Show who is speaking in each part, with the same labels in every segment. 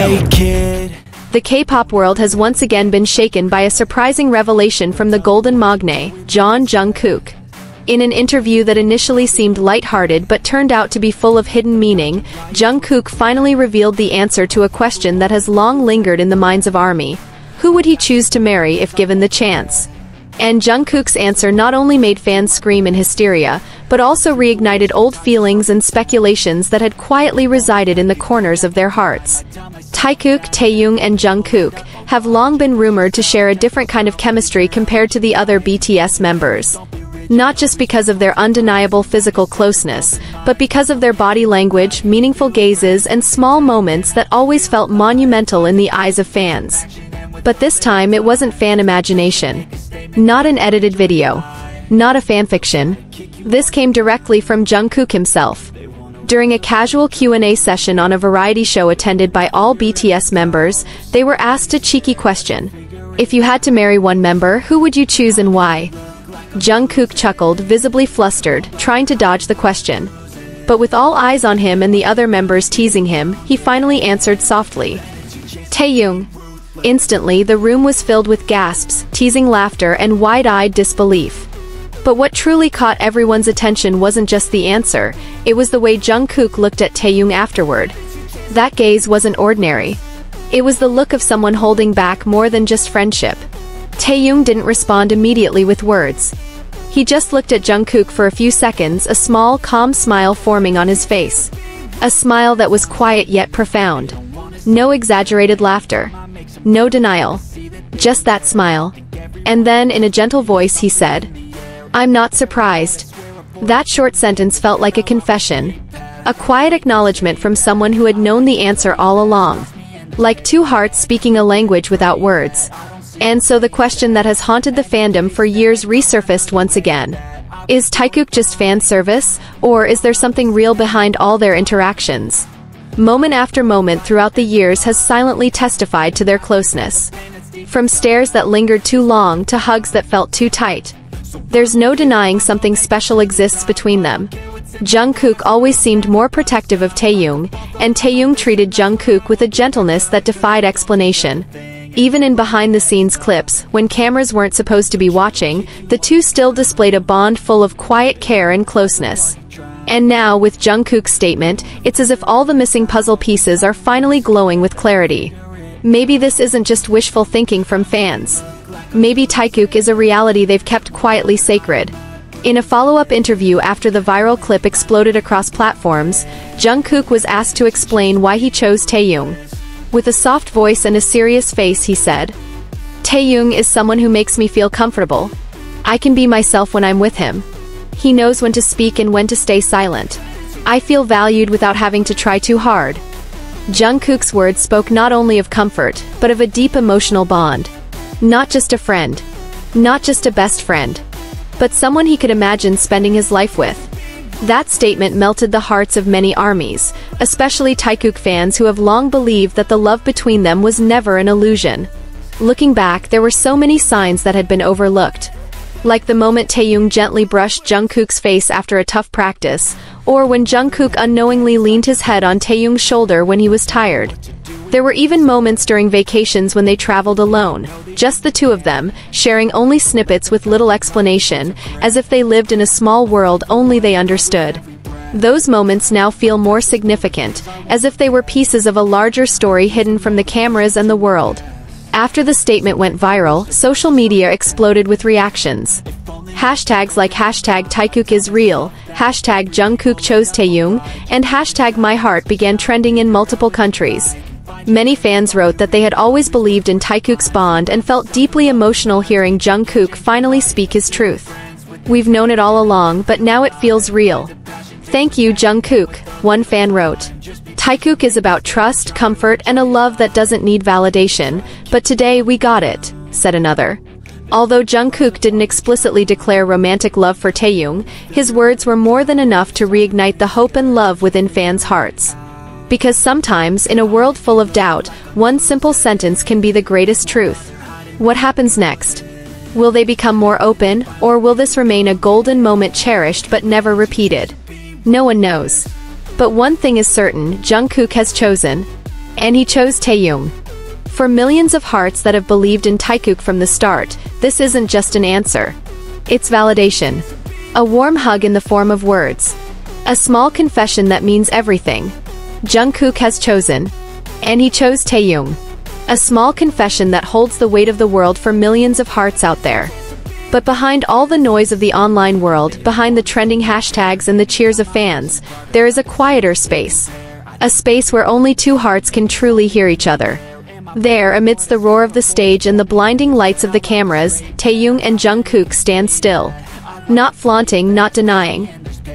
Speaker 1: Hey kid.
Speaker 2: The K-pop world has once again been shaken by a surprising revelation from the golden magne, Jungkook. In an interview that initially seemed lighthearted but turned out to be full of hidden meaning, Jungkook finally revealed the answer to a question that has long lingered in the minds of ARMY. Who would he choose to marry if given the chance? And Jungkook's answer not only made fans scream in hysteria, but also reignited old feelings and speculations that had quietly resided in the corners of their hearts. Taekook, Taehyung, and Jungkook have long been rumored to share a different kind of chemistry compared to the other BTS members. Not just because of their undeniable physical closeness, but because of their body language, meaningful gazes, and small moments that always felt monumental in the eyes of fans. But this time it wasn't fan imagination. Not an edited video. Not a fanfiction. This came directly from Jungkook himself. During a casual Q&A session on a variety show attended by all BTS members, they were asked a cheeky question. If you had to marry one member, who would you choose and why? Jungkook chuckled, visibly flustered, trying to dodge the question. But with all eyes on him and the other members teasing him, he finally answered softly. Taehyung. Instantly, the room was filled with gasps, teasing laughter, and wide-eyed disbelief. But what truly caught everyone's attention wasn't just the answer, it was the way Jungkook looked at Taehyung afterward. That gaze wasn't ordinary. It was the look of someone holding back more than just friendship. Taehyung didn't respond immediately with words. He just looked at Jungkook for a few seconds, a small, calm smile forming on his face. A smile that was quiet yet profound. No exaggerated laughter. No denial. Just that smile. And then, in a gentle voice, he said, "I'm not surprised." That short sentence felt like a confession. A quiet acknowledgement from someone who had known the answer all along. Like two hearts speaking a language without words. And so the question that has haunted the fandom for years resurfaced once again. Is Taekook just fan service, or is there something real behind all their interactions? Moment after moment throughout the years has silently testified to their closeness. From stares that lingered too long to hugs that felt too tight. There's no denying something special exists between them. Jungkook always seemed more protective of Taehyung, and Taehyung treated Jungkook with a gentleness that defied explanation. Even in behind-the-scenes clips, when cameras weren't supposed to be watching, the two still displayed a bond full of quiet care and closeness. And now, with Jungkook's statement, it's as if all the missing puzzle pieces are finally glowing with clarity. Maybe this isn't just wishful thinking from fans. Maybe Taekook is a reality they've kept quietly sacred. In a follow-up interview after the viral clip exploded across platforms, Jungkook was asked to explain why he chose Taehyung. With a soft voice and a serious face, he said, "Taehyung is someone who makes me feel comfortable. I can be myself when I'm with him. He knows when to speak and when to stay silent. I feel valued without having to try too hard." Jungkook's words spoke not only of comfort, but of a deep emotional bond. Not just a friend. Not just a best friend. But someone he could imagine spending his life with. That statement melted the hearts of many ARMYs, especially Taekook fans who have long believed that the love between them was never an illusion. Looking back, there were so many signs that had been overlooked. Like the moment Taehyung gently brushed Jungkook's face after a tough practice, or when Jungkook unknowingly leaned his head on Taehyung's shoulder when he was tired. There were even moments during vacations when they traveled alone, just the two of them, sharing only snippets with little explanation, as if they lived in a small world only they understood. Those moments now feel more significant, as if they were pieces of a larger story hidden from the cameras and the world. After the statement went viral, social media exploded with reactions. Hashtags like #TaekookIsReal, #Jungkook chose Taehyung, and #MyHeart began trending in multiple countries. Many fans wrote that they had always believed in Taekook's bond and felt deeply emotional hearing Jungkook finally speak his truth. "We've known it all along, but now it feels real. Thank you, Jungkook," one fan wrote. "Taekook is about trust, comfort, and a love that doesn't need validation, but today we got it," said another. Although Jungkook didn't explicitly declare romantic love for Taehyung, his words were more than enough to reignite the hope and love within fans' hearts. Because sometimes, in a world full of doubt, one simple sentence can be the greatest truth. What happens next? Will they become more open, or will this remain a golden moment cherished but never repeated? No one knows. But one thing is certain, Jungkook has chosen And he chose Taehyung. For millions of hearts that have believed in Taekook from the start, this isn't just an answer. It's validation. A warm hug in the form of words. A small confession that means everything. Jungkook has chosen. And he chose Taehyung. A small confession that holds the weight of the world for millions of hearts out there. But behind all the noise of the online world, behind the trending hashtags and the cheers of fans, there is a quieter space. A space where only two hearts can truly hear each other. There, amidst the roar of the stage and the blinding lights of the cameras, Taehyung and Jungkook stand still. Not flaunting, not denying.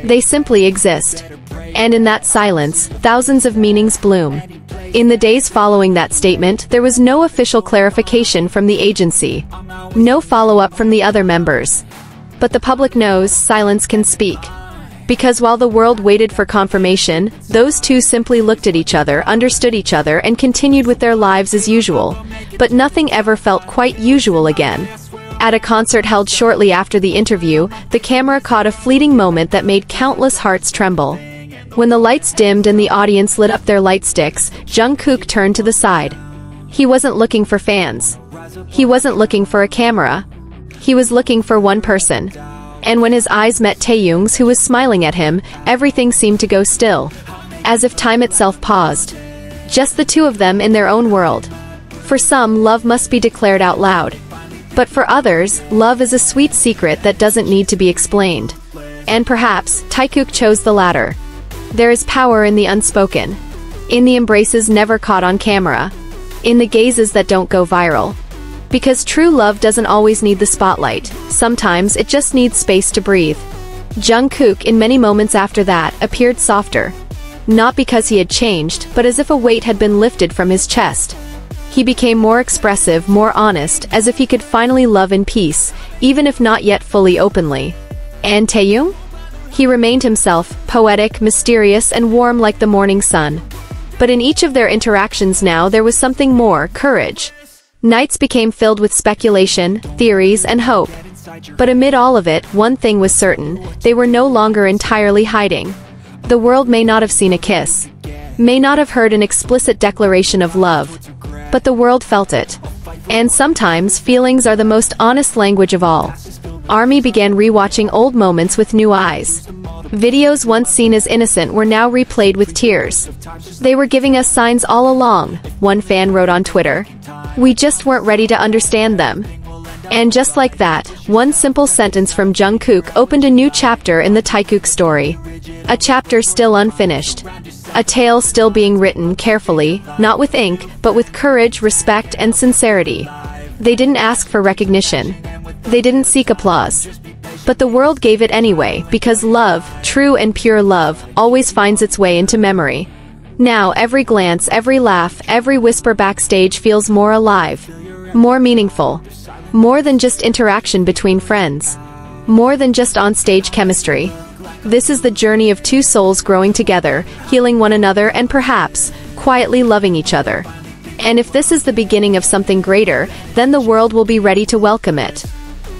Speaker 2: They simply exist. And in that silence, thousands of meanings bloom. In the days following that statement, there was no official clarification from the agency. No follow-up from the other members. But the public knows silence can speak. Because while the world waited for confirmation, those two simply looked at each other, understood each other, and continued with their lives as usual. But nothing ever felt quite usual again. At a concert held shortly after the interview, the camera caught a fleeting moment that made countless hearts tremble. When the lights dimmed and the audience lit up their light sticks, Jungkook turned to the side. He wasn't looking for fans. He wasn't looking for a camera. He was looking for one person. And when his eyes met Taehyung's, who was smiling at him, everything seemed to go still. As if time itself paused. Just the two of them in their own world. For some, love must be declared out loud. But for others, love is a sweet secret that doesn't need to be explained. And perhaps, Taekook chose the latter. There is power in the unspoken. In the embraces never caught on camera. In the gazes that don't go viral. Because true love doesn't always need the spotlight. Sometimes it just needs space to breathe. Jungkook, in many moments after that, appeared softer. Not because he had changed, but as if a weight had been lifted from his chest. He became more expressive, more honest, as if he could finally love in peace, even if not yet fully openly. And Taehyung? He remained himself, poetic, mysterious, and warm like the morning sun. But in each of their interactions now there was something more: courage. Nights became filled with speculation, theories, and hope. But amid all of it, one thing was certain: they were no longer entirely hiding. The world may not have seen a kiss, may not have heard an explicit declaration of love, but the world felt it. And sometimes, feelings are the most honest language of all. ARMY began rewatching old moments with new eyes. Videos once seen as innocent were now replayed with tears. They were giving us signs all along, one fan wrote on Twitter. We just weren't ready to understand them. And just like that, one simple sentence from Jungkook opened a new chapter in the Taekook story. A chapter still unfinished. A tale still being written carefully, not with ink, but with courage, respect, and sincerity. They didn't ask for recognition. They didn't seek applause. But the world gave it anyway, because love, true and pure love, always finds its way into memory. Now every glance, every laugh, every whisper backstage feels more alive, more meaningful, more than just interaction between friends, more than just on-stage chemistry. This is the journey of two souls growing together, healing one another, and perhaps, quietly loving each other. And if this is the beginning of something greater, then the world will be ready to welcome it.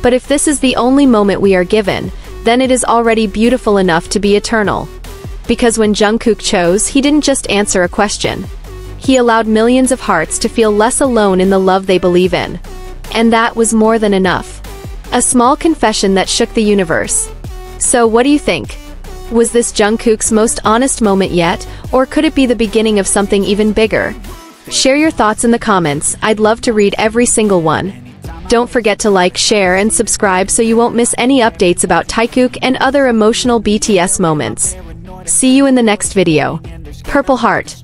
Speaker 2: But if this is the only moment we are given, then it is already beautiful enough to be eternal. Because when Jungkook chose, he didn't just answer a question. He allowed millions of hearts to feel less alone in the love they believe in. And that was more than enough. A small confession that shook the universe. So what do you think? Was this Jungkook's most honest moment yet, or could it be the beginning of something even bigger? Share your thoughts in the comments. I'd love to read every single one. Don't forget to like, share, and subscribe so you won't miss any updates about Taekook and other emotional BTS moments. See you in the next video. Purple Heart.